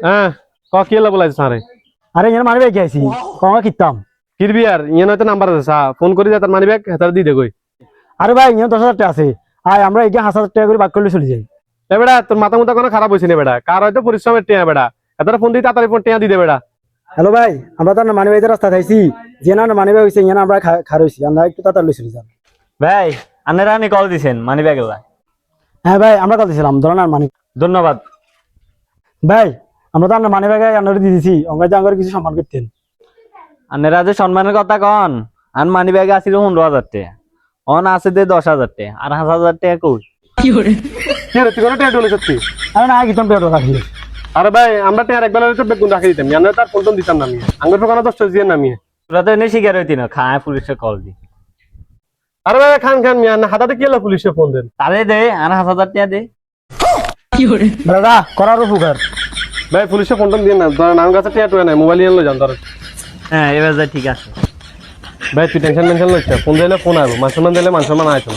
হ্যাঁ কি হলো বলাইছ সারে আরে ইয়ার মানি ব্যাগ আইছি কমা কিতাম কিরবি আর ইয়ে নয়তো নাম্বার আছে ফোন করি যা তার মানি ব্যাগ হেতার দি দে কই আরে ভাই ইয়া 10,000 টাকা আছে আয় আমরা এই 1,000 টাকা করে ভাগ করলে চলে যাই এ বেটা তোর মাথা মুথা কোনো খারাপ হইছে না বেটা কার হয়তো পরিশ্রমের টিয়া বেটা হেতার ফোন দিই তাড়াতাড়ি ফোন টিয়া দি দে বেটা হ্যালো ভাই আমরা তো মানি ব্যাগের রাস্তা খাইছি যে না মানি ব্যাগ হইছে ইয়া আমরা খার হইছি আমরা একটু তাড়াতাড়ি চলে যান ভাই আপনারা আমি কল দিছেন মানি ব্যাগ হ্যাঁ ভাই আমরা কল দিছিলাম ধরুন আর মানি ধন্যবাদ। ভাই আমরা তো মানি ব্যাগে আন্ডারে দিয়ে দিছি আমরা যে আঙ্গারে কিছু সম্মান করতেন আপনারা যে সম্মানের কথা কন আর মানি ব্যাগে আছিল 15,000 টাকা অন আছে দে 10,000 টাকা আর 5,000 টাকা কই কি রে তুই কোনো টিয়া ডলে সত্যি আরে না কিতাম পেটো রাখি আরে ভাই আমরা টিয়া একবার তো বেগুন রাখি দিতাম জানো তার ফোন টোন দিতাম না আমি আঙ্গুর ফোকানো 10 দিয়ে নামিয়ে তোরা তো এনে শিকার হইতি না খায় পুলিশে কল দি আরে ভাই খান খান মিয়া না হাতাতে কি হলো পুলিশে ফোন দেন তাহলে দে আর 5,000 টাকা দে দাদা করার উপকার ভাই পুলিশে ফোন টোন দিয়ে না ধরেন আমার কাছে টিয়া টুয়া নাই মোবাইল নিয়ে যান ধর হ্যাঁ এবার যা ঠিক আছে। ভাই তুই টেনশন লইছ ফোন দিলে ফোন আইবো মান সম্মান দিলে মান সম্মান আইতো